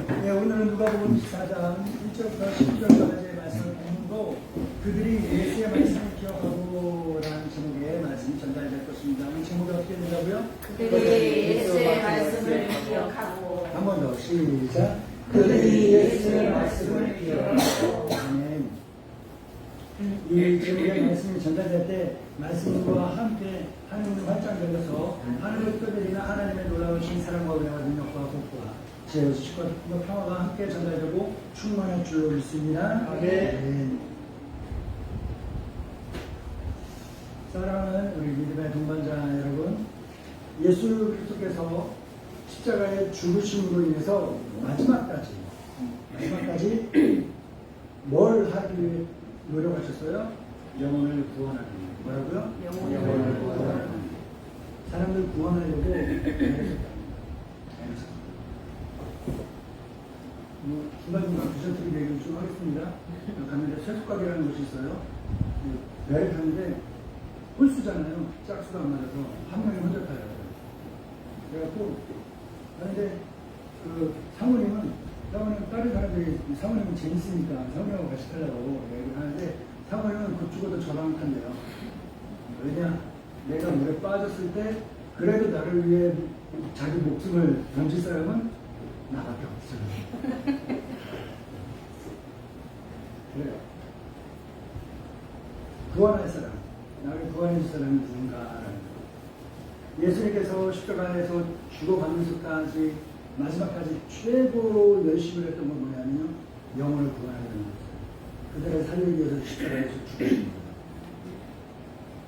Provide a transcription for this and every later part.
네, 오늘은 누가복음 14장 1절부터 12절까지의 말씀을 보므로 그들이 예수의 말씀을 기억하고 라는 제목의 말씀이 전달될 것입니다. 이 제목이 어떻게 된다고요? 그들이 예수의 말씀을 기억하고. 한 번 더 시작. 그들이 예수의 말씀을 기억하고. 아멘. 이 제목의 말씀이 전달될 때 말씀과 함께 하늘이 활짝 열려서 하늘을 떠내리는 하나님의 놀라우신 사랑과 은혜와 능력과 복과 제6식과 평화가 함께 전달되고 충만할 줄로 믿습니다. 아멘. 사랑하는 우리 믿음의 동반자 여러분, 예수 그리스도께서 십자가의 죽으심으로 인해서 마지막까지 뭘 하기 위해 노력하셨어요? 영혼을 구원하기 위해. 뭐라고요? 영혼을 구원하기 위해. 사람들 구원하려고 애쓰셨다. 중간중간 디저트리 얘기를 좀 하겠습니다. 가면 쇠속각이라는 곳이 있어요. 배를 타는데 홀수잖아요. 짝수가 안 맞아서 한 명이 혼자 타요. 그래갖고 그런데 그 사모님은 다른 사람들이 사모님은 재밌으니까 사모님하고 같이 타려고 얘기를 하는데 사모님은 그 죽어도 저랑 탄대요. 왜냐? 내가 물에 빠졌을 때 그래도 나를 위해 자기 목숨을 던질 사람은 나밖에 없어요. 그래요. 구원할 사람, 나를 구원해 줄 사람이 누군가라는 거. 예수님께서 십자가에서 죽어가면서까지 마지막까지 최고로 열심히 했던 건 뭐냐면 영혼을 구원하려는 거예요. 그들을 살리기 위해서 십자가에서 죽으신 거예요.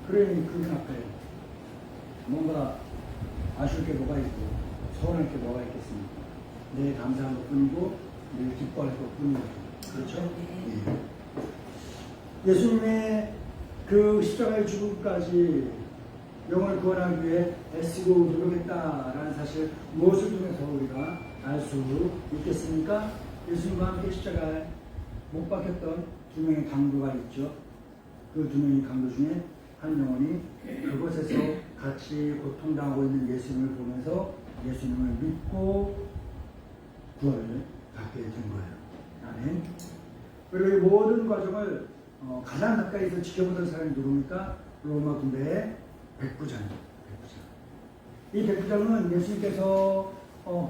그러니 그 앞에 뭔가 아쉬울 게 뭐가 있고 서운할 게 뭐가 있겠습니까? 내 감사한 것 뿐이고 내 기뻐할 것 뿐이죠. 그렇죠? 예. 예수님의 그 십자가의 죽음까지 영혼을 구원하기 위해 애쓰고 노력했다라는 사실 무엇을 통해서 우리가 알 수 있겠습니까? 예수님과 함께 십자가에 못 박혔던 두 명의 강도가 있죠. 그 두 명의 강도 중에 한 영혼이 그곳에서 같이 고통당하고 있는 예수님을 보면서 예수님을 믿고 구원을 받게 된 거예요. 아멘. 그리고 이 모든 과정을 가장 가까이서 지켜보던 사람이 누굽니까? 로마 군대의 백부장입니다. 이 백부장은 예수님께서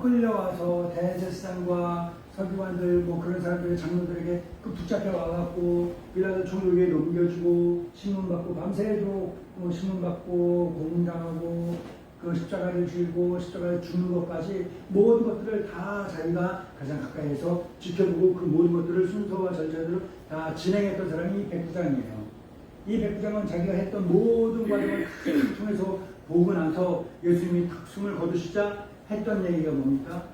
끌려와서 대제사장과 서기관들 그런 사람들의 장로들에게 붙잡혀 와갖고 빌라도 총독에게 넘겨주고 신문받고 밤새도록 신문받고 고문당하고 그 십자가를 쥐고 십자가를 죽는 것까지 모든 것들을 다 자기가 가장 가까이에서 지켜보고 그 모든 것들을 순서와 절차대로 다 진행했던 사람이 이 백부장이에요. 이 백부장은 자기가 했던 모든 과정을 다 통해서 보고 나서 예수님이 탁 숨을 거두시자 했던 얘기가 뭡니까?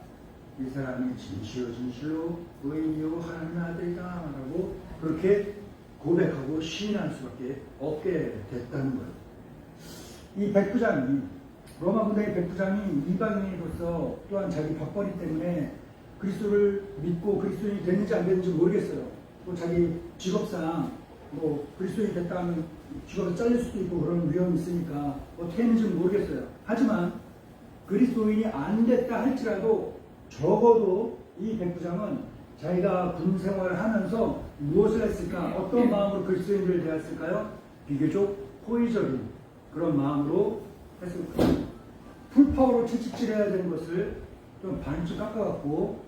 이 사람이 진실로 의인이요 하나님의 아들이다 라고 그렇게 고백하고 시인할 수밖에 없게 됐다는 거예요. 이 백부장이 로마 군대의 백부장이 이방인으로서 또한 자기 밥벌이 때문에 그리스도를 믿고 그리스도인이 됐는지 안 됐는지 모르겠어요. 또 자기 직업상 그리스도인이 됐다 하면 직업을 잘릴 수도 있고 그런 위험이 있으니까 어떻게 했는지 모르겠어요. 하지만 그리스도인이 안 됐다 할지라도 적어도 이 백부장은 자기가 군 생활을 하면서 무엇을 했을까? 어떤 마음으로 그리스도인들을 대했을까요? 비교적 호의적인 그런 마음으로 했을 거예요. 풀파워로 채찍질해야 되는 것을 좀 반쯤 깎아갖고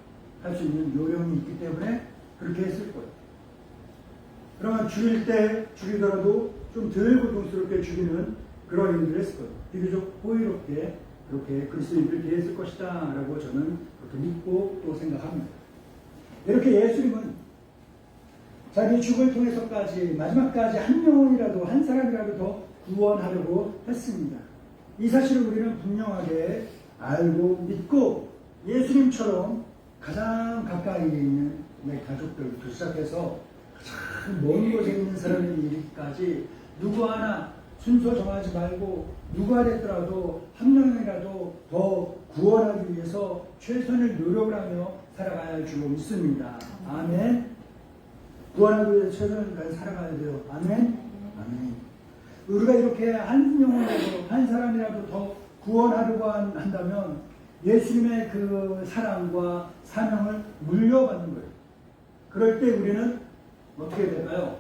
할 수 있는 요령이 있기 때문에 그렇게 했을 거예요. 그러면 죽일 때 죽이더라도 좀 덜 고통스럽게 죽이는 그런 일들을 했을 거예요. 비교적 호의롭게 그렇게 그리스도인들을 대했을 것이다 라고 저는 그렇게 믿고 또 생각합니다. 이렇게 예수님은 자기 죽을 통해서까지 마지막까지 한 영혼이라도 한 사람이라도 더 구원하려고 했습니다. 이 사실을 우리는 분명하게 알고 믿고 예수님처럼 가장 가까이 있는 내 가족들부터 시작해서 가장 먼 곳에 있는 사람에 이르기까지 누구 하나 순서 정하지 말고 누가 됐더라도 한 명이라도 더 구원하기 위해서 최선을 노력을 하며 살아가야 할 줄로 믿습니다. 아멘. 구원하기 위해서 최선을 다해 살아가야 돼요. 아멘. 아멘. 우리가 이렇게 한 영혼이라도 한 사람이라도 더 구원하려고 한다면 예수님의 그 사랑과 사명을 물려받는 거예요. 그럴 때 우리는 어떻게 될까요?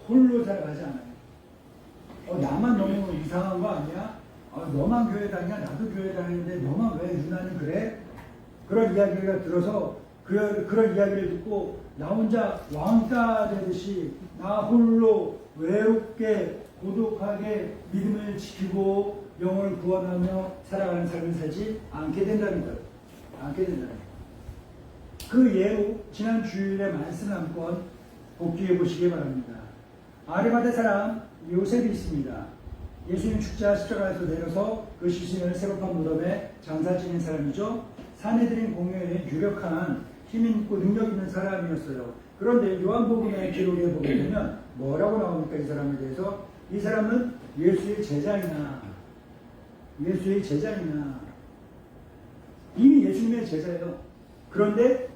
홀로 살아가지 않아요. 나만 너무 이상한 거 아니야? 너만 교회 다니냐? 나도 교회 다니는데 너만 왜 유난히 그래? 그런 이야기가 들어서 그런 이야기를 듣고 나 혼자 왕따 되듯이 나 홀로 외롭게 고독하게 믿음을 지키고 영혼을 구원하며 살아가는 삶을 살지 않게 된다는 거예요. 않게 된다는 거예요. 그 예로 지난 주일에 말씀 한번 복기해 보시기 바랍니다. 아리마대 사람 요셉이 있습니다. 예수님 축자 십자가에서 내려서 그 시신을 세법한 무덤에 장사 지낸 사람이죠. 사내들인 공회에 유력한 힘있고 능력 있는 사람이었어요. 그런데 요한복음의 기록에 보게 되면 뭐라고 나옵니까? 이 사람에 대해서 이 사람은 예수의 제자이나 이미 예수님의 제자예요. 그런데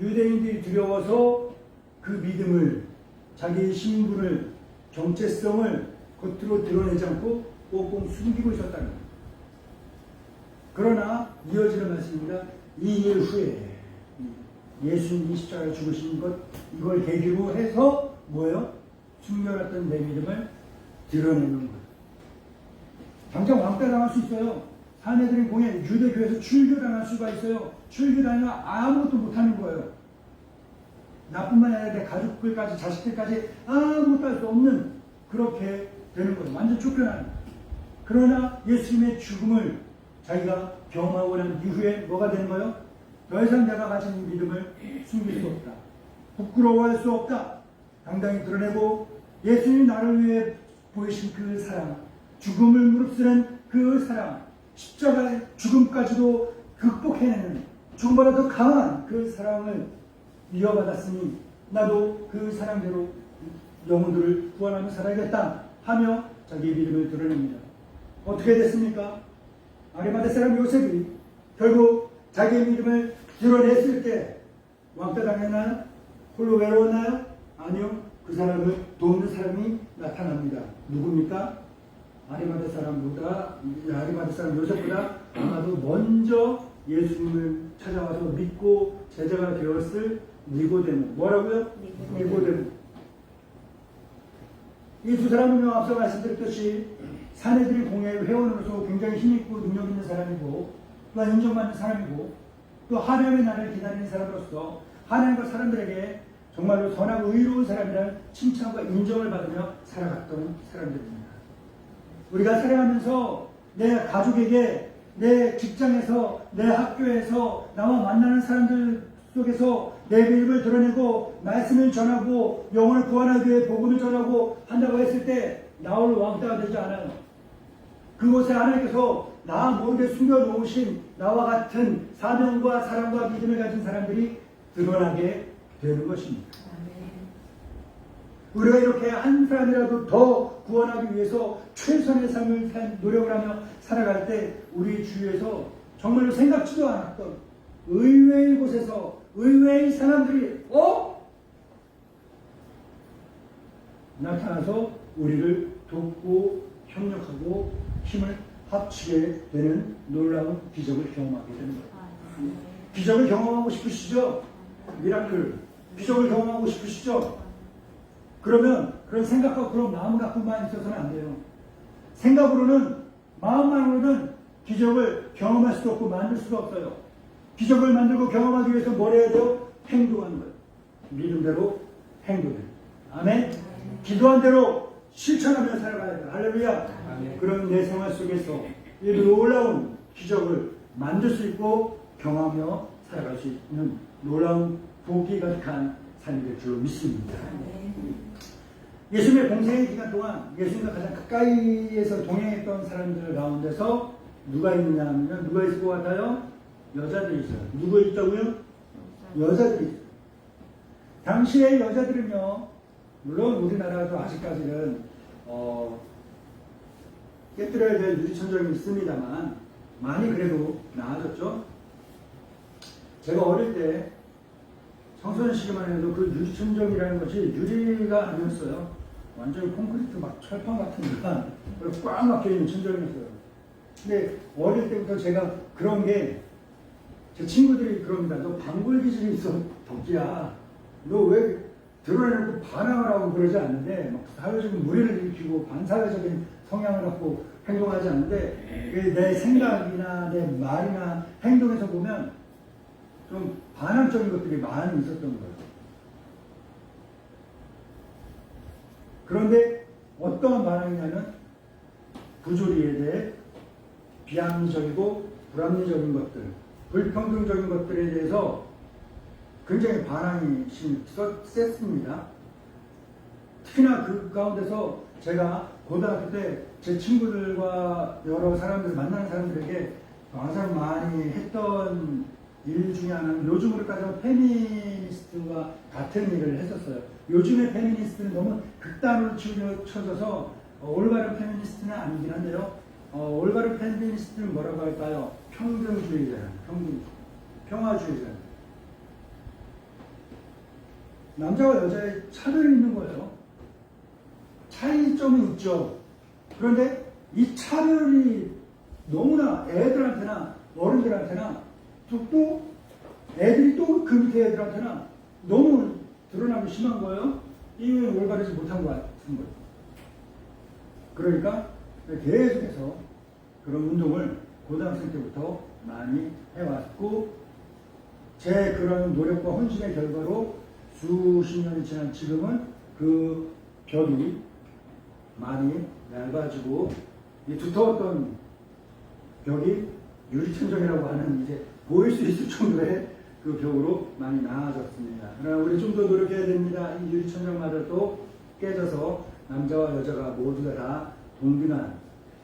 유대인들이 두려워서 그 믿음을 자기의 신분을 정체성을 겉으로 드러내지 않고 꽁꽁 숨기고 있었다는 거예요. 그러나 이어지는 말씀입니다. 이 일 후에 예수님이 십자가에 죽으신 것 이걸 계기로 해서 뭐예요? 숨겨놨던 내 믿음을 드러내는 거예요. 당장 왕따 당할 수 있어요. 사내들인 공예 유대교에서 출교당할 수가 있어요. 출교당하면 아무것도 못하는 거예요. 나뿐만 아니라 내 가족들까지 자식들까지 아무것도 할 수 없는 그렇게 되는 거예요. 완전 쫓겨나는 거예요. 그러나 예수님의 죽음을 자기가 경험하고 난 이후에 뭐가 되는 거예요? 더 이상 내가 가진 믿음을 숨길 수 없다. 부끄러워할 수 없다. 당당히 드러내고 예수님이 나를 위해 보이신 그 사랑, 죽음을 무릅쓰는 그 사랑, 십자가의 죽음까지도 극복해내는 죽음보다 더 강한 그 사랑을 이어받았으니 나도 그 사랑대로 영혼들을 구원하며 살아야겠다 하며 자기의 믿음을 드러냅니다. 어떻게 됐습니까? 아리마대 사람 요셉이 결국 자기의 믿음을 드러냈을 때 왕따 당했나요? 홀로 외로웠나요? 아니요. 그 사람을 돕는 사람이 나타납니다. 누굽니까? 아리마대 사람 요셉보다 아마도 먼저 예수님을 찾아와서 믿고 제자가 되었을 니고데모. 뭐라고요? 니고데모. 이 두 사람은요, 앞서 말씀드렸듯이 사내들이 공회의 회원으로서 굉장히 힘있고 능력 있는 사람이고 또한 인정받는 사람이고 또 하나님의 나라를 기다리는 사람으로서 하나님과 사람들에게 정말로 선하고 의로운 사람이라는 칭찬과 인정을 받으며 살아갔던 사람들입니다. 우리가 살아가면서 내 가족에게, 내 직장에서, 내 학교에서, 나와 만나는 사람들 속에서 내 믿음을 드러내고 말씀을 전하고 영혼을 구원하기 위해 복음을 전하고 한다고 했을 때 나올 왕따가 되지 않아요. 그곳에 하나님께서 나 모르게 숨겨놓으신 나와 같은 사명과 사랑과 믿음을 가진 사람들이 드러나게 되는 것입니다. 우리가 이렇게 한 사람이라도 더 구원하기 위해서 최선의 삶을 노력을 하며 살아갈 때 우리 주위에서 정말로 생각지도 않았던 의외의 곳에서 의외의 사람들이 나타나서 우리를 돕고 협력하고 힘을 합치게 되는 놀라운 기적을 경험하게 되는 거예요. 기적을 경험하고 싶으시죠? 미라클. 기적을 경험하고 싶으시죠? 그러면 그런 생각하고 그런 마음 갖고만 있어서는 안 돼요. 생각으로는, 마음만으로는 기적을 경험할 수도 없고 만들 수도 없어요. 기적을 만들고 경험하기 위해서 뭘 해야 돼요? 행동하는 거예요. 믿음대로 행동해요. 아멘? 기도한 대로 실천하며 살아가야 돼요. 할렐루야. 아멘. 그런 내 생활 속에서 이 놀라운 기적을 만들 수 있고 경험하며 살아갈 수 있는 놀라운 복이 가득한 삶이 될 줄 믿습니다. 예수님의 공생의 기간 동안 예수님과 가장 가까이에서 동행했던 사람들 가운데서 누가 있느냐 하면 누가 있을 것 같아요? 여자들이 있어요. 누구 있다고요? 여자들이 있어요. 당시의 여자들은요, 물론 우리나라도 아직까지는 깨뜨려야 될 유리천정이 있습니다만 많이 그래도 나아졌죠. 제가 어릴 때 청소년 시기만 해도 그 유리천정이라는 것이 유리가 아니었어요. 완전히 콘크리트 막 철판 같은 꽉 막혀있는 천정이었어요. 근데 어릴 때부터 제가 그런 게 제 친구들이 그럽니다. 너 방골 기질이 있어, 덕기야. 너 왜 드러내놓고 반항을 하고 그러지 않는데, 막 사회적인 무리를 일으키고 반사회적인 성향을 갖고 행동하지 않는데, 내 생각이나 내 말이나 행동에서 보면 좀 반항적인 것들이 많이 있었던 거예요. 그런데 어떠한 반항이냐면, 부조리에 대해 비합리적이고 불합리적인 것들, 불평등적인 것들에 대해서 굉장히 반항이 셌습니다. 특히나 그 가운데서 제가 고등학교 때 제 친구들과 여러 사람들, 만나는 사람들에게 가장 많이 했던 일 중에 하나는 요즘으로 따지면 페미니스트와 같은 일을 했었어요. 요즘의 페미니스트는 너무 극단으로 치우쳐져서 올바른 페미니스트는 아니긴 한데요. 올바른 페미니스트는 뭐라고 할까요? 평등주의자예요. 평화주의자. 남자와 여자의 차별이 있는 거예요. 차이점이 있죠. 그런데 이 차별이 너무나 애들한테나 어른들한테나 또 애들이 또 그 밑에 애들한테나 너무 드러나기 심한 거예요. 이게 올바르지 못한 것 같은 거예요. 그러니까 계속해서 그런 운동을 고등학생 때부터 많이 해왔고, 제 그런 노력과 헌신의 결과로 수십 년이 지난 지금은 그 벽이 많이 얇아지고, 이 두터웠던 벽이 유리천정이라고 하는 이제 보일 수 있을 정도의 그 벽으로 많이 나아졌습니다. 그러나 우리 좀 더 노력해야 됩니다. 이 유리천정마저도 깨져서 남자와 여자가 모두 다 동등한,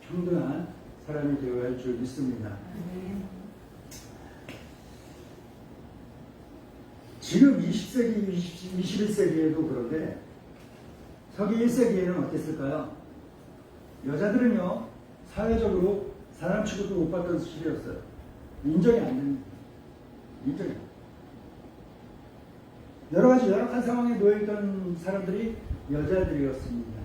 평등한 사람이 되어야 할 줄 믿습니다. 지금 20세기, 21세기에도 그런데 서기 1세기에는 어땠을까요? 여자들은요, 사회적으로 사람 취급도 못 받던 시기였어요. 인정이 안 됩니다. 인정이. 여러 가지 열악한 상황에 놓여있던 사람들이 여자들이었습니다.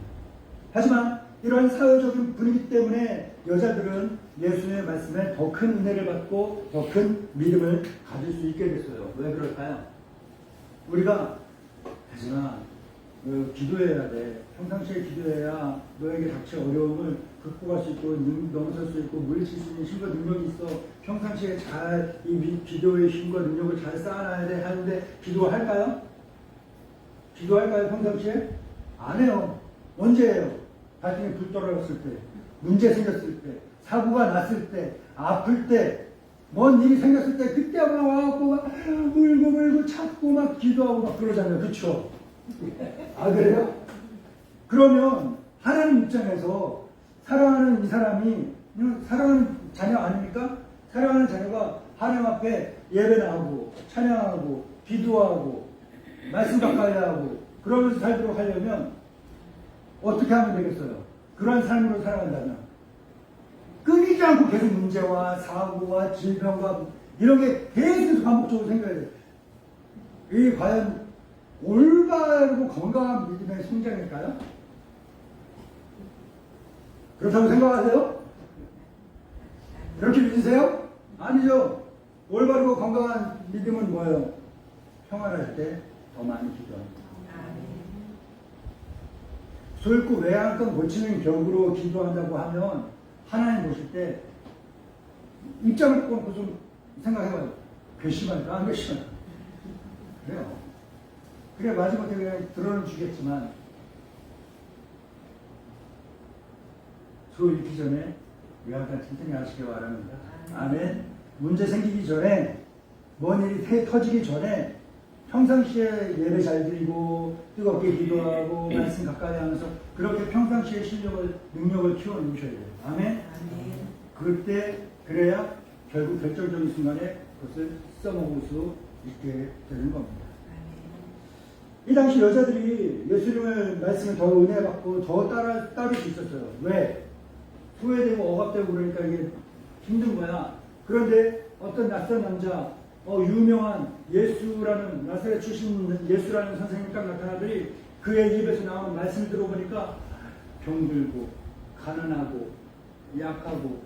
하지만 이러한 사회적인 분위기 때문에 여자들은 예수의 말씀에 더 큰 은혜를 받고 더 큰 믿음을 가질 수 있게 됐어요. 왜 그럴까요? 우리가 대진아, 너 기도해야 돼. 평상시에 기도해야 너에게 닥칠 어려움을 극복할 수 있고 넘어설 수 있고 물리칠 수 있는 힘과 능력이 있어. 평상시에 잘 이 기도의 힘과 능력을 잘 쌓아놔야 돼 하는데 기도할까요? 기도할까요? 평상시에? 안 해요. 언제 해요? 발등에 불 떨어졌을 때, 문제 생겼을 때, 사고가 났을 때, 아플 때, 뭔 일이 생겼을 때 그때 막 와갖고 막 울고 찾고 막 기도하고 막 그러잖아요. 그쵸? 아 그래요? 그러면 하나님 입장에서 사랑하는 이 사람이 사랑하는 자녀 아닙니까? 사랑하는 자녀가 하나님 앞에 예배 나오고 찬양하고 기도하고 말씀 가까이 하고 그러면서 살도록 하려면 어떻게 하면 되겠어요? 그러한 삶으로 살아간다면 끊이지 않고 계속 문제와 사고와 질병과 이런 게 계속 반복적으로 생겨야 돼요. 이게 과연 올바르고 건강한 믿음의 성장일까요? 그렇다고 생각하세요? 그렇게 믿으세요? 아니죠. 올바르고 건강한 믿음은 뭐예요? 평화를 할 때 더 많이 기도합니다. 소잃고 외양간 고치는 격으로 기도한다고 하면 하나님 보실 때 입장을 바꿔놓고 좀 생각해봐요. 괘씸할까? 안 괘씸할까? 그래요. 그래 마지막에 그냥 드러는 주겠지만 소 잃기 전에 외양간 튼튼히 하시기 바랍니다. 아멘. 문제 생기기 전에 뭔 일이 터지기 전에 평상시에 예배 잘 드리고 뜨겁게 기도하고 말씀 가까이 하면서 그렇게 평상시에 실력을 능력을 키워 놓으셔야 돼요. 아멘. 그때 그래야 결국 결정적인 순간에 그것을 써먹을 수 있게 되는 겁니다. 이 당시 여자들이 예수님의 말씀을 더 은혜받고 더 따를 수 있었어요. 왜? 후회되고 억압되고 그러니까 이게 힘든 거야. 그런데 어떤 낯선 남자, 유명한 예수라는 나사렛 출신 예수라는 선생님이 딱 나타나더니 그의 입에서 나오는 말씀을 들어보니까 병들고 가난하고 약하고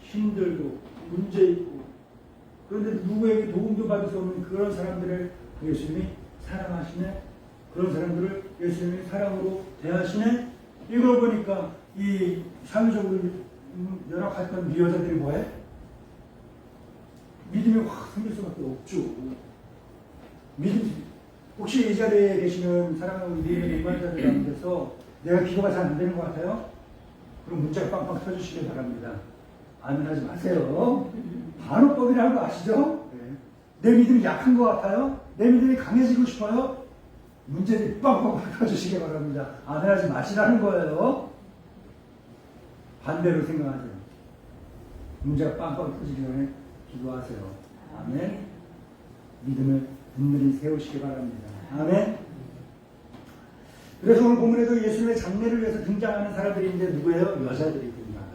힘들고 문제 있고 그런데 누구에게 도움도 받을 수 없는 그런 사람들을 예수님이 사랑하시네. 그런 사람들을 예수님이 사랑으로 대하시네. 이걸 보니까 이 사회적으로 열악했던 이 여자들이 뭐해? 믿음이 확 생길 수밖에 없죠. 믿음. 혹시 이 자리에 계시는 사랑하는 우리 동반자들 가운데서 내가 기도가 잘 안 되는 것 같아요? 그럼 문자가 빵빵 터주시길 바랍니다. 아멘 하지 마세요. 반어법이라는 거 아시죠? 네. 내 믿음이 약한 것 같아요? 내 믿음이 강해지고 싶어요? 문제들이 빵빵 터주시길 바랍니다. 아멘 하지 마시라는 거예요. 반대로 생각하세요. 문제가 빵빵 터지기 전에 기도하세요. 아멘. 믿음을 든든히 세우시기 바랍니다. 아멘. 그래서 오늘 본문에도 예수님의 장례를 위해서 등장하는 사람들인데 누구예요? 여자들이 등장합니다.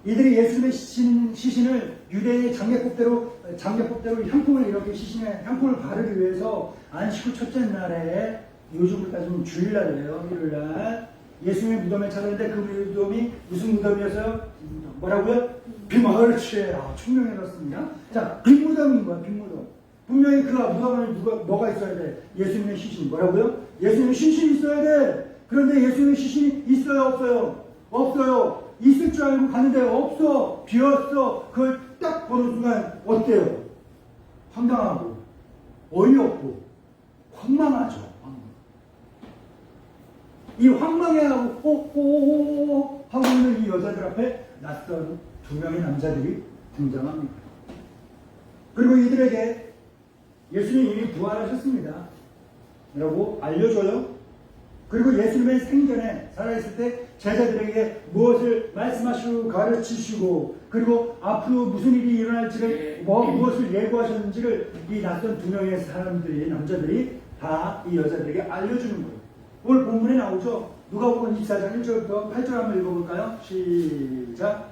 이들이 예수님의 시신을 유대의 장례법대로 향품을 이렇게 시신에 향품을 바르기 위해서 안식 후 첫째 날에 요즘으로 따지면 주일날이에요. 일요일날 예수님의 무덤에 찾았는데 그 무덤이 무슨 무덤이었어요? 뭐라고요? 빈무덤. 총명해졌습니다. 자, 빈무덤인 거야. 빈무덤. 분명히 그 무덤에 뭐가 있어야 돼? 예수님의 시신. 뭐라고요? 예수님의 시신이 있어야 돼. 그런데 예수님의 시신이 있어요? 없어요? 없어요. 있을 줄 알고 갔는데 없어. 비었어. 그걸 딱 보는 순간 어때요? 황당하고 어이없고 황망하죠. 이 황망해하고 하고 있는 이 여자들 앞에 낯선 두 명의 남자들이 등장합니다. 그리고 이들에게 예수님이 이미 부활하셨습니다 라고 알려줘요. 그리고 예수님의 생전에 살아있을 때 제자들에게 무엇을 말씀하시고 가르치시고 그리고 앞으로 무슨 일이 일어날지를 무엇을 예고하셨는지를 이 낯선 두 명의 사람들이 남자들이 다 이 여자들에게 알려주는 거예요. 오늘 본문에 나오죠. 누가복음 24장 1절부터 8절 한번 읽어볼까요? 시작.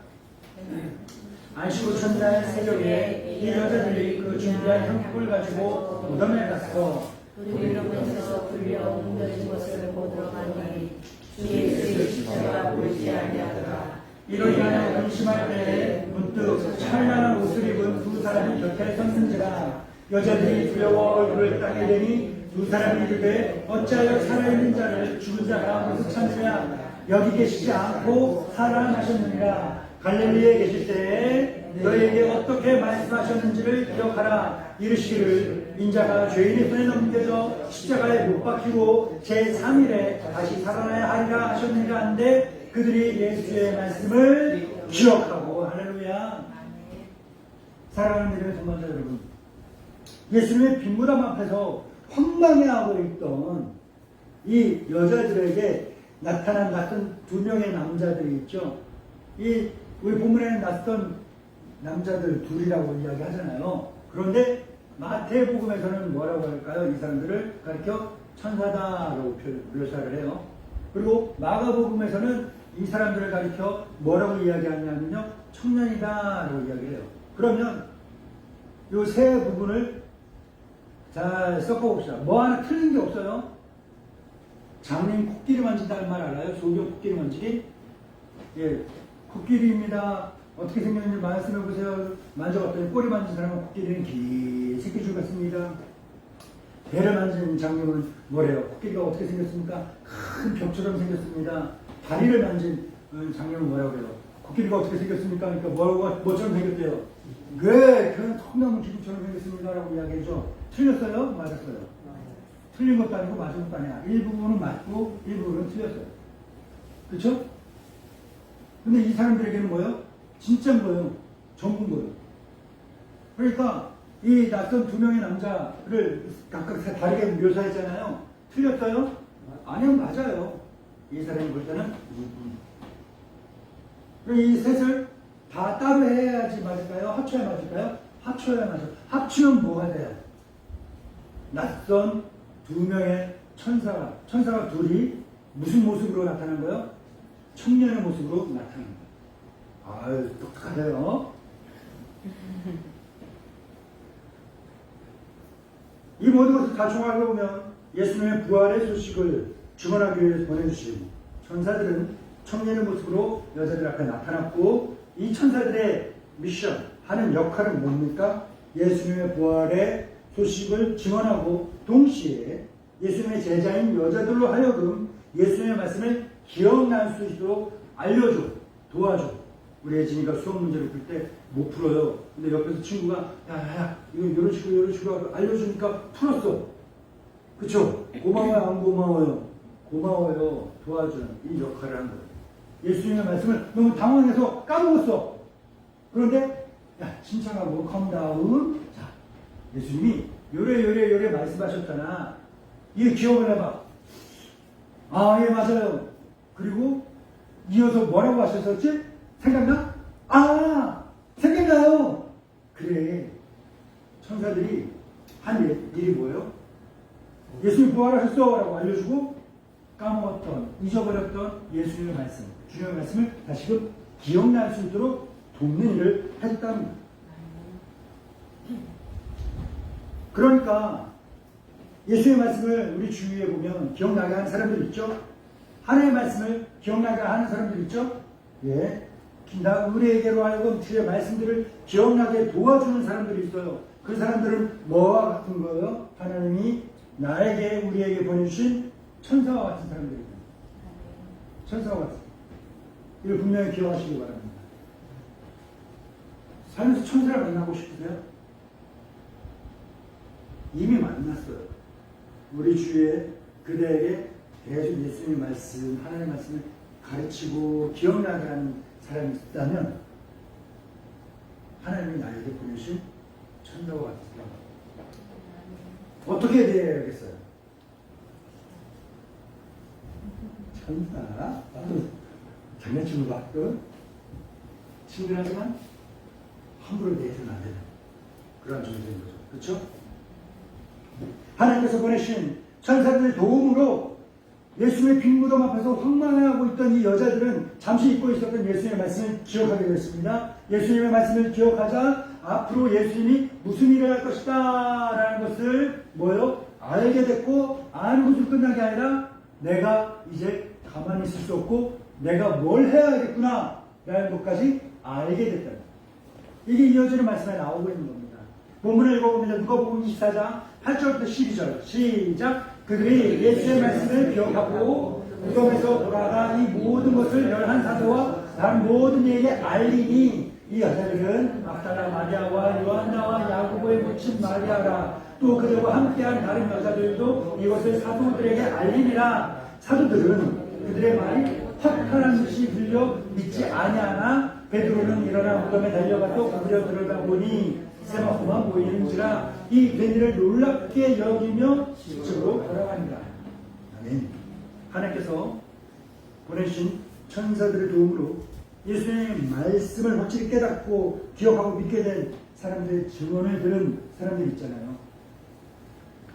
안식 후 첫날 새벽에 이 여자들이 그 준비한 향품을 가지고 무덤에 가서 두리로면서 불려 옮겨진 것을 보러 가니 주 예수의 십자가 보이지 아니하더라. 이로 인하여 의심할 때에 문득 찬란한 옷을 입은 두 사람이 곁에 섰는지라. 여자들이 두려워 얼굴을 땅에 대니 두 사람이 이르되 어찌하여 살아있는 자를 죽은 자가 어디서 찾느냐. 여기 계시지 않고 살아나셨느니라. 갈릴리에 계실 때에 너희에게 어떻게 말씀하셨는지를 기억하라. 이르시기를 인자가 죄인의 손에 넘겨져 십자가에 못 박히고 제3일에 다시 살아나야 하리라 하셨느니라 하는데 그들이 예수의 말씀을 기억하고. 할렐루야. 사랑하는 믿음의 동반자 여러분, 예수님의 빈무덤 앞에서 황망해하고 있던 이 여자들에게 나타난 낯선 두 명의 남자들이 있죠. 이 우리 본문에는 낯선 남자들 둘이라고 이야기하잖아요. 그런데 마태복음에서는 뭐라고 할까요? 이 사람들을 가리켜 천사다라고 묘사를 해요. 그리고 마가복음에서는 이 사람들을 가리켜 뭐라고 이야기하냐면요, 청년이다라고 이야기해요. 그러면 이 세 부분을 잘 섞어봅시다. 뭐 하나 틀린 게 없어요. 장님 코끼리 만진다는 말 알아요? 소경 코끼리 만지기? 예, 코끼리입니다. 어떻게 생겼는지 말씀해보세요. 만져봤더니 꼬리 만진 사람은 코끼리는 긴 새끼줄 같습니다. 배를 만진 장님은 뭐래요? 코끼리가 어떻게 생겼습니까? 큰 벽처럼 생겼습니다. 다리를 만진 장님은 뭐라고 해요? 코끼리가 어떻게 생겼습니까? 그러니까 뭐처럼 생겼대요? 네, 그는 통나무 기둥처럼 생겼습니다 라고 이야기해줘. 틀렸어요? 맞았어요? 틀린 것도 아니고 맞은 것도 아니야. 일부분은 맞고 일부분은 틀렸어요. 그렇죠? 근데 이 사람들에게는 뭐예요? 진짜인 거예요. 전부인 거예요. 그러니까 이 낯선 두 명의 남자를 각각 다르게 묘사했잖아요. 틀렸어요? 아니요, 맞아요. 이 사람이 볼 때는 이 셋을 다 따로 해야지 맞을까요? 합쳐야 맞을까요? 합쳐야 맞아요. 합치면 뭐가 돼요? 낯선 두 명의 천사가 둘이 무슨 모습으로 나타난 거예요? 청년의 모습으로 나타난 거예요. 아유, 똑똑하네요. 이 모든 것을 다 종합해보면 예수님의 부활의 소식을 증언하기 위해서 보내주신 천사들은 청년의 모습으로 여자들 앞에 나타났고, 이 천사들의 미션, 하는 역할은 뭡니까? 예수님의 부활의 소식을 증언하고 동시에 예수님의 제자인 여자들로 하여금 예수님의 말씀을 기억날 수 있도록 알려줘, 도와줘. 우리 예진이가 수업 문제를 풀 때 못 풀어요. 근데 옆에서 친구가 야 이거 이런 식으로 알려주니까 풀었어. 그쵸? 고마워요, 안 고마워요? 고마워요. 도와주는 이 역할을 한 거예요. 예수님의 말씀을 너무 당황해서 까먹었어. 그런데 야, 칭찬하고 컴다운. 자, 예수님이 요래 말씀하셨잖아. 이게 기억을 해봐. 아, 예, 맞아요. 그리고 이어서 뭐라고 하셨었지? 생각나? 아, 생각나요. 그래. 천사들이 한 일이 뭐예요? 예수님 부활하셨어 라고 알려주고 까먹었던, 잊어버렸던 예수님의 말씀, 주님의 말씀을 다시금 기억날 수 있도록 돕는 일을 했답니다. 그러니까 예수의 말씀을 우리 주위에 보면 기억나게 하는 사람들 있죠? 하나님의 말씀을 기억나게 하는 사람들 있죠? 예. 우리에게로 하여금 주의 말씀들을 기억나게 도와주는 사람들이 있어요. 그 사람들은 뭐와 같은 거예요? 하나님이 나에게, 우리에게 보내주신 천사와 같은 사람들입니다. 천사와 같은. 이걸 분명히 기억하시기 바랍니다. 살면서 천사를 만나고 싶으세요? 이미 만났어요. 우리 주위에 그대에게 계속 예수님의 말씀, 하나님의 말씀을 가르치고 기억나게 하는 사람이 있다면 하나님이 나에게 보내신 천사와 같은 사람. 어떻게 대해야겠어요? 천사? 장난치고 봤던 친근하지만 함부로 대해서는 안 되는 그런 존재인 거죠. 그렇죠? 하나님께서 보내신 천사들의 도움으로 예수님의 빈 무덤 앞에서 황망해하고 있던 이 여자들은 잠시 잊고 있었던 예수님의 말씀을 기억하게 됐습니다. 예수님의 말씀을 기억하자 앞으로 예수님이 무슨 일을 할 것이다 라는 것을 알게 됐고, 아는 것으로 끝난 게 아니라 내가 이제 가만히 있을 수 없고 내가 뭘 해야겠구나 라는 것까지 알게 됐다. 이게 이어지는 말씀에 나오고 있는 겁니다. 본문을 읽어보면 누가복음 24장 8절부터 12절 시작. 그들이 예수의 말씀을 기억하고 무덤에서 돌아가 이 모든 것을 11사도와 다른 모든 이에게 알리니 이 여자들은 막달라 마리아와 요한나와 야고보의 모친 마리아라. 또 그들과 함께한 다른 여자들도 이것을 사도들에게 알리니라. 사도들은 그들의 말이 헛하는 듯이 들려 믿지 아니하나 베드로는 일어나 무덤에 달려가서 구부려 들여다보니 세마포만 보이는지라. 이 된 일을 놀랍게 여기며 집으로 걸어갑니다. 아멘. 하나님께서 보내신 천사들의 도움으로 예수님의 말씀을 확실히 깨닫고 기억하고 믿게 된 사람들의 증언을 들은 사람들 있잖아요.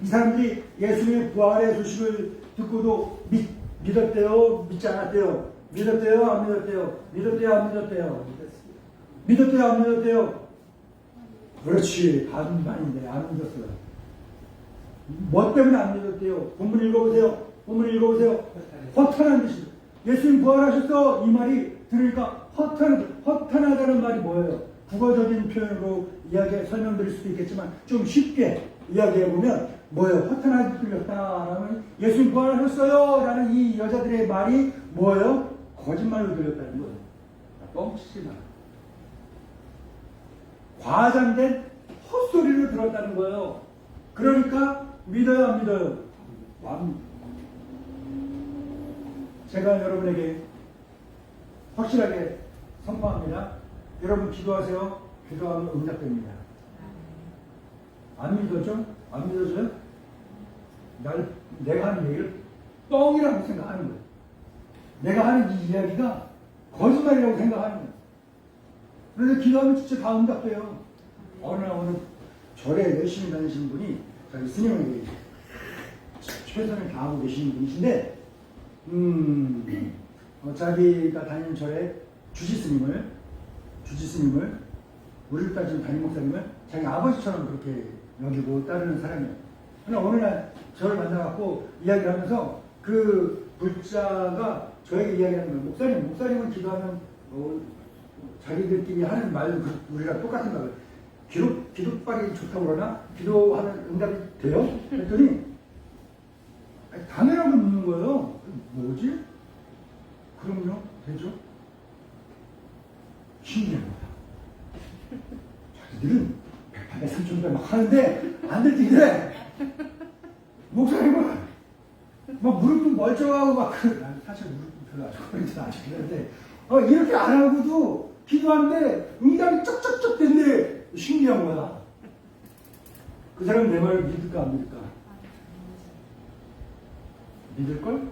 이 사람들이 예수님의 부활의 소식을 듣고도 믿었대요? 믿지 않았대요? 믿었대요? 안 믿었대요? 믿었대요? 안 믿었대요? 믿었대요? 안 믿었대요? 그렇지. 반반인데 안 믿었어요. 뭐 때문에 안 믿었대요? 본문 읽어보세요. 본문 읽어보세요. 허탄한 듯이. 예수님 부활하셨어. 이 말이 들으니까 허탄하다는 말이 뭐예요? 국어적인 표현으로 설명드릴 수도 있겠지만 좀 쉽게 이야기해보면 뭐예요? 허탄하게 들렸다라는, 예수님 부활하셨어요 라는 이 여자들의 말이 뭐예요? 거짓말로 들렸다는 거예요. 뻥치지 마. 과장된 헛소리를 들었다는 거예요. 그러니까 믿어요, 안 믿어요? 제가 여러분에게 확실하게 선포합니다. 여러분 기도하세요. 기도하면 응답됩니다. 안 믿어져? 안 믿어져요? 내가 하는 얘기를 뻥이라고 생각하는 거예요. 내가 하는 이 이야기가 거짓말이라고 생각하는 거예요. 그런데 기도하면 진짜 다 응답돼요. 어느 절에 열심히 다니시는 분이 자기 스님에게 최선을 다하고 계시는 분이신데, 자기가 다니는 절에 주지스님을 우리를 따지는 담임 목사님을 자기 아버지처럼 그렇게 여기고 따르는 사람이에요. 그러나 어느 날 저를 만나갖고 이야기를 하면서 그 불자가 저에게 이야기하는 거예요. 목사님은 기도하면 자기들끼리 하는 말도 우리랑 똑같은 말. 기도빨이 좋다고 그러나? 기도하면 응답이 돼요? 그랬더니 당연하게 묻는 거예요. 뭐지? 그럼요, 되죠? 신기합니다. 자기들은 100판에 3,000배 막 하는데 안 될 때 이래. 목사님은 막 무릎도 멀쩡하고 막 사실 무릎도 별로 안 좋아하는데 아직 그런데 이렇게 안 하고도 기도하는데 응답이 쩍쩍쩍 된대. 신기한 거야. 그 사람은 내 말을 믿을까 안 믿을까? 믿을걸?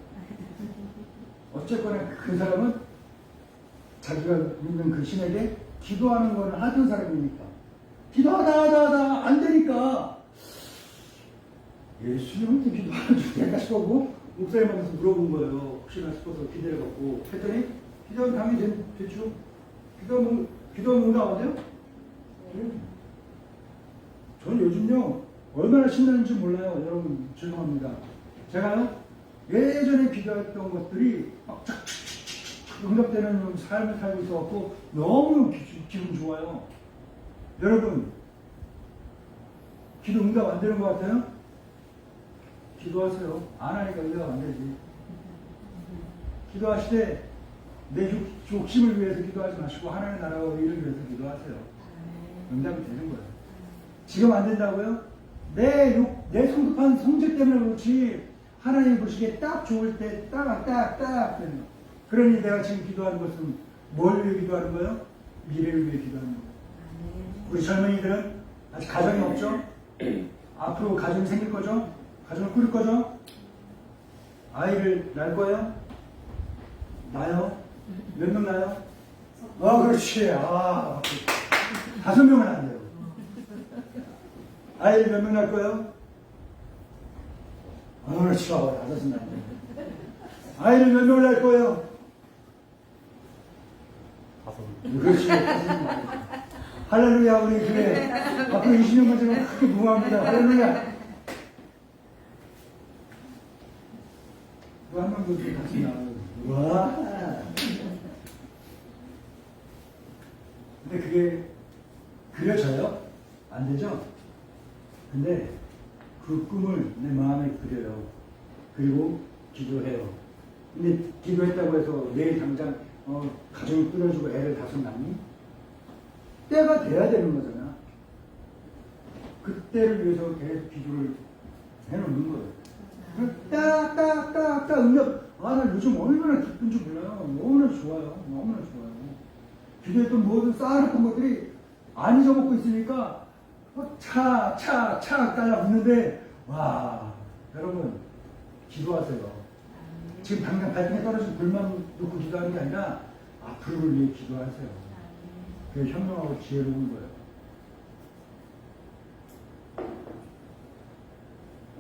어쨌거나 그 사람은 자기가 믿는 그 신에게 기도하는 거는 하던 사람이니까 기도하다 안 되니까 예수님한테 기도하는 줄 내가 싶어고 목사님한테 물어본 거예요. 혹시나 싶어서 기대를 받고 했더니 기도는 당연히 됐죠. 기도는 응답 안 돼요? 저는 요즘요 얼마나 신나는지 몰라요. 여러분 죄송합니다. 제가요 예전에 기도했던 것들이 막 응답되는 삶을 살고 있어갖고 너무 기분 좋아요. 여러분 기도 응답 안 되는 것 같아요? 기도하세요. 안 하니까 응답 안 되지. 기도하실 때 내 욕심을 위해서 기도하지 마시고 하나님의 나라와 의를 위해서 기도하세요. 응답이 되는 거예요. 지금 안 된다고요? 내 성급한 성질 때문에 그렇지 하나님 보시기에 딱 좋을 때 딱 되는 거. 그러니 내가 지금 기도하는 것은 뭘 위해 기도하는 거예요? 미래를 위해 기도하는 거예요. 우리 젊은이들은 아직 가정이 없죠? 앞으로 가정이 생길 거죠? 가정을 꾸릴 거죠? 아이를 낳을 거예요? 나요? 몇 명 나요? 그렇지. 5명은 안 돼요. 아이를 몇 명 낳을 거예요? 그렇지. 5명 안 돼요. 아이를 몇 명을 낳을 거예요? 5명. 그렇지. 할렐루야, 우리 교회. 앞으로 20년만 지나면 크게 무궁합니다. 할렐루야. 한 명도 같이 나와요. 와. 근데 그게 그려져요? 안 되죠? 근데 그 꿈을 내 마음에 그려요. 그리고 기도해요. 근데 기도했다고 해서 내일 당장 가정을 꾸려주고 애를 5 낳니? 때가 돼야 되는 거잖아. 그때를 위해서 계속 기도를 해놓는 거예요. 딱 응답. 나 요즘 얼마나 기쁜지 몰라요. 너무나 좋아요. 너무나 좋아요. 기도했던 모든 쌓아놨던 것들이 안 잊어먹고 있으니까 착 달라붙는데 와 여러분 기도하세요. 지금 당장 발등에 떨어진 불만 놓고 기도하는 게 아니라 앞으로를 위해 기도하세요. 그게 현명하고 지혜로운 거예요.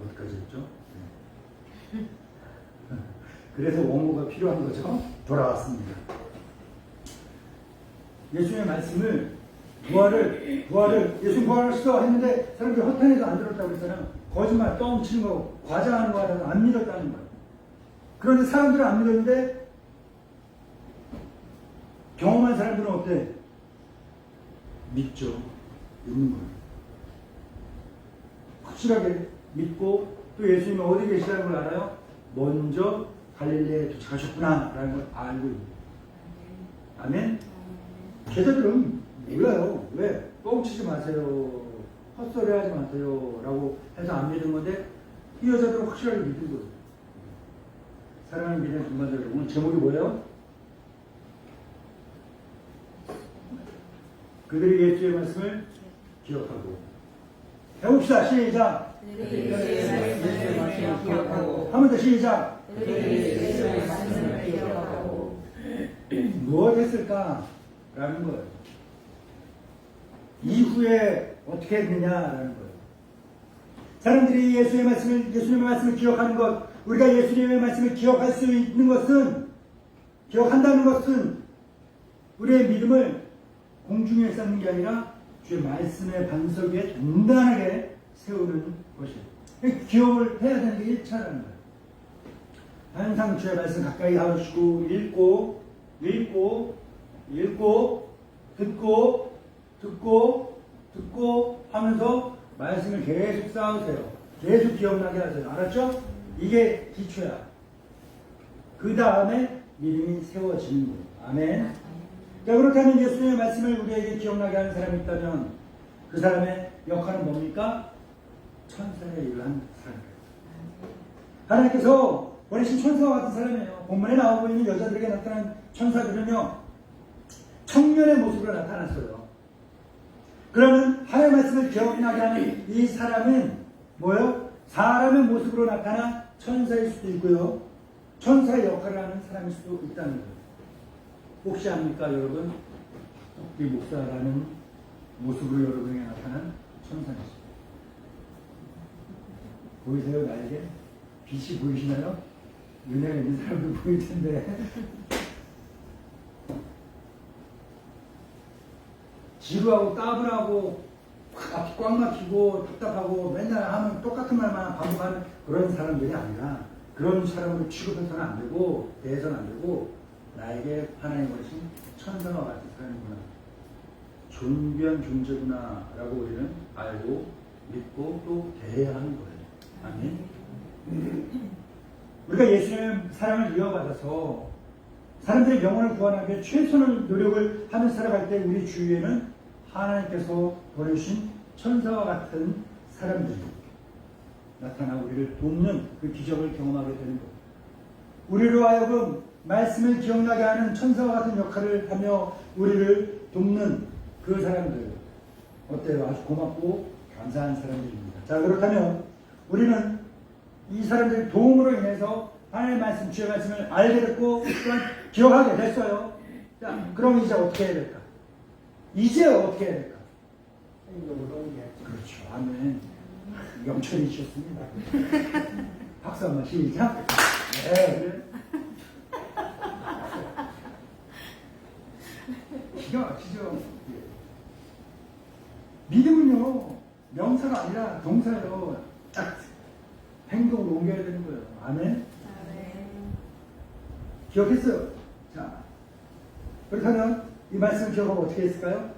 어디까지 했죠? 네. 그래서 원고가 필요한 거죠. 돌아왔습니다. 예수님의 말씀을 부활을 예수님 부활하시죠 했는데 사람들이 허탄해서 안 들었다고 했잖아요. 거짓말 뻥치는 거 과장하는 거 하다가 안 믿었다는 거예요. 그런데 사람들은 안 믿었는데 경험한 사람들은 어때? 믿죠. 믿는 거예요. 확실하게 믿고 또 예수님이 어디 계시다는 걸 알아요? 먼저 갈릴리에 도착하셨구나 라는 걸 알고 있는 거예요. 아멘? 제자들은 몰라요. 왜? 뻥치지 마세요. 헛소리 하지 마세요. 라고 해서 안 믿은 건데 이 여자들은 확실하게 믿은 거예요. 사랑하는 믿음의 동반자 여러분, 제목이 뭐예요? 그들이 예수의 말씀을 기억하고. 해봅시다. 시작. 예수의 말씀을 기억하고. 한 번 더 시작. 예수의 말씀을 기억하고. 무엇 했을까? 라는 거예요. 이후에 어떻게 했느냐라는 거예요. 사람들이 예수님의 말씀을 기억하는 것, 우리가 예수님의 말씀을 기억할 수 있는 것은, 기억한다는 것은 우리의 믿음을 공중에 쌓는 게 아니라 주의 말씀의 반석 위에 단단하게 세우는 것이에요. 기억을 해야 되는 게 1차라는 거예요. 항상 주의 말씀 가까이 하시고 읽고 듣고 하면서 말씀을 계속 쌓으세요. 계속 기억나게 하세요. 알았죠? 이게 기초야. 그 다음에 믿음이 세워지는 거예요. 아멘. 자, 그렇다면 예수님의 말씀을 우리에게 기억나게 하는 사람이 있다면 그 사람의 역할은 뭡니까? 천사에 이르한 사람이에요. 하나님께서 보내신 천사와 같은 사람이에요. 본문에 나오고 있는 여자들에게 나타난 천사들은요, 청년의 모습으로 나타났어요. 그러면 하나님의 말씀을 기억나게 하는 이 사람은 뭐예요? 사람의 모습으로 나타난 천사일 수도 있고요, 천사의 역할을 하는 사람일 수도 있다는 거예요. 혹시 압니까, 여러분? 이 목사라는 모습으로 여러분에게 나타난 천사입니다. 보이세요, 나에게? 빛이 보이시나요? 은혜가 있는 사람도 보일 텐데. 지루하고 까불하고 앞이 꽉 막히고 답답하고 맨날 하면 똑같은 말만 반복하는 그런 사람들이 아니라, 그런 사람으로 취급해서는 안 되고 대해서는 안 되고, 나에게 하나님 보내신 천사와 같은 사람이구나, 존귀한 존재구나 라고 우리는 알고 믿고 또 대해야 하는 거예요. 아멘. 우리가 예수님의 사랑을 이어받아서 사람들의 영혼을 구하기 위해 최선의 노력을 하며 살아갈 때 우리 주위에는 하나님께서 보내주신 천사와 같은 사람들이 나타나 우리를 돕는 그 기적을 경험하게 되는 것. 우리로 하여금 말씀을 기억나게 하는 천사와 같은 역할을 하며 우리를 돕는 그 사람들, 어때요? 아주 고맙고 감사한 사람들입니다. 자, 그렇다면 우리는 이 사람들의 도움으로 인해서 하나님의 말씀, 주의 말씀을 알게 됐고 또한 기억하게 됐어요. 자, 그럼 이제 어떻게 해야 될까? 이제 어떻게 해야 될까? 그렇죠. 아멘. 영천이셨습니다. 박수 한번 시작. 네, 그래. 기가 막히죠. 믿음은요, 명사가 아니라 동사예요. 딱 행동으로 옮겨야 되는 거예요. 아멘. 기억했어요. 자, 그렇다면 이 말씀을 기억하고 어떻게 했을까요?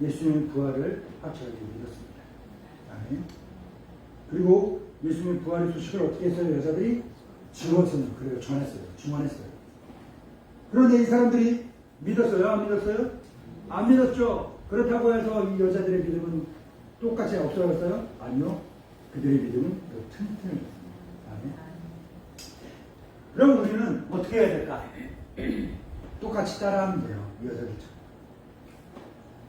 예수님의 부활을 확실하게 믿었습니다. 아멘. 그리고 예수님의 부활의 소식을 어떻게 했어요? 여자들이 증언했어요. 그래요. 전했어요. 증언했어요. 그런데 이 사람들이 믿었어요? 안 믿었어요? 안 믿었죠. 그렇다고 해서 이 여자들의 믿음은 똑같이 없어졌어요? 아니요. 그들의 믿음은 더 튼튼해졌습니다. 아멘. 그럼 우리는 어떻게 해야 될까? 똑같이 따라하면 돼요. 이 여자들처럼.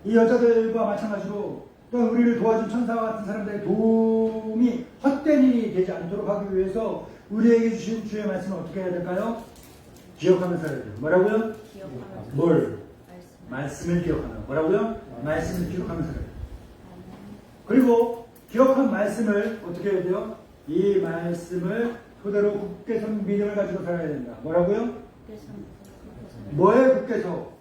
이 여자들과 마찬가지로 또 우리를 도와준 천사와 같은 사람들의 도움이 헛된 일이 되지 않도록 하기 위해서 우리에게 주신 주의 말씀을 어떻게 해야 될까요? 기억하면서 해야 돼요. 뭐라고요? 기억하면서. 뭘? 말씀을 기억하면. 뭐라고요? 말씀을 기억하면서 해야 돼요. 그리고 기억한 말씀을 어떻게 해야 돼요? 이 말씀을 토대로 굳게 선 믿음을 가지고 살아야 된다. 뭐라고요? 뭐에 굳게 서?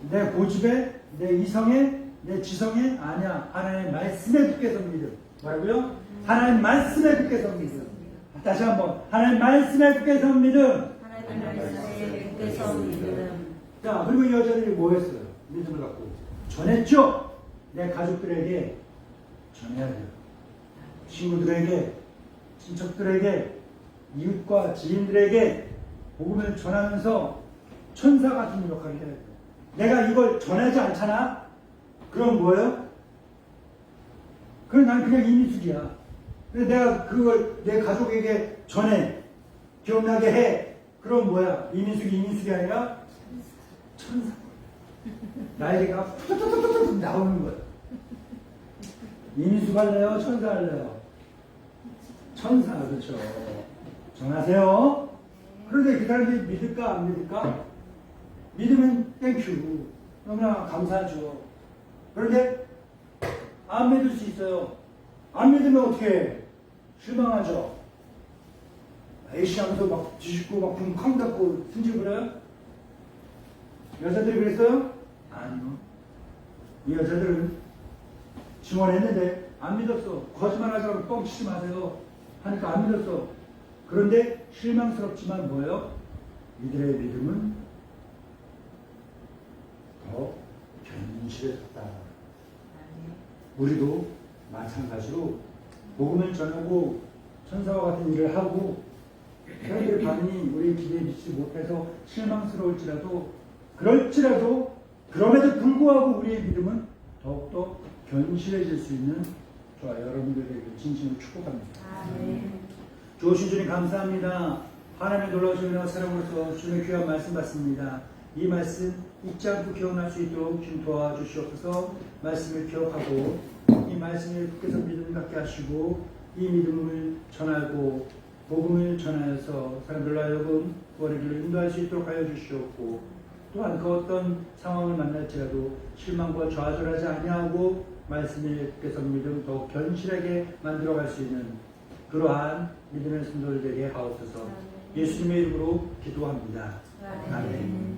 내 고집에? 내 이성에? 내 지성에? 아니야. 하나님의 말씀에 굳게 선 믿음. 뭐라고요? 하나님 말씀에 굳게 선 믿음. 다시 한번. 하나님 말씀에 굳게 선 믿음. 하나님 말씀에 굳게 선 믿음. 자, 그리고 이 여자들이 뭐 했어요? 믿음을 갖고 전했죠? 내 가족들에게 전해야 돼요. 친구들에게, 친척들에게, 이웃과 지인들에게 복음을 전하면서 천사 같은 역할을 해야 돼요. 내가 이걸 전하지 않잖아? 그럼 뭐예요? 그럼 난 그냥 이민숙이야. 근데 내가 그걸 내 가족에게 전해, 기억나게 해. 그럼 뭐야? 이민숙이 아니라 천사. 날개가 푸투투투투 나오는 거예요. 이민숙 할래요? 천사 할래요? 천사, 그렇죠. 정하세요. 그런데 그 사람들이 믿을까 안 믿을까? 믿으면 땡큐. 너무나 감사하죠. 그런데 안 믿을 수 있어요. 안 믿으면 어떻게 해? 실망하죠. 애쉬하면서 막 뒤집고 막 쿵쾅 닫고 승질부려요? 여자들이 그랬어요? 아니요. 이 여자들은 증언했는데 안 믿었어. 거짓말하자고 뻥치지 마세요 하니까 안 믿었어. 그런데 실망스럽지만 뭐예요? 이들의 믿음은 더 더 견실해졌다. 우리도 마찬가지로 복음을 전하고 천사와 같은 일을 하고 사람들의 반응이 우리 기대에 미치지 못해서 실망스러울지라도 그럼에도 불구하고 우리의 믿음은 더욱더 견실해질 수 있는 저와 여러분들에게 진심으로 축복합니다. 좋으신 주님 감사합니다. 하나님의 놀라우신 은혜와 사랑으로서 주님의 귀한 말씀 받습니다. 이 말씀 잊지 않고 기억날 수 있도록 주님 도와주시옵소서. 말씀을 기억하고 이 말씀을 굳게서 믿음을 갖게 하시고 이 믿음을 전하고 복음을 전하여서 사람들로 하여금 머리를 인도할 수 있도록 하여 주시옵고 또한 그 어떤 상황을 만날지라도 실망과 좌절하지 아니하고 말씀을 굳게서 믿음 더 견실하게 만들어갈 수 있는 그러한 믿음의 성도들 되게 하옵소서. 예수님의 이름으로 기도합니다. 아멘.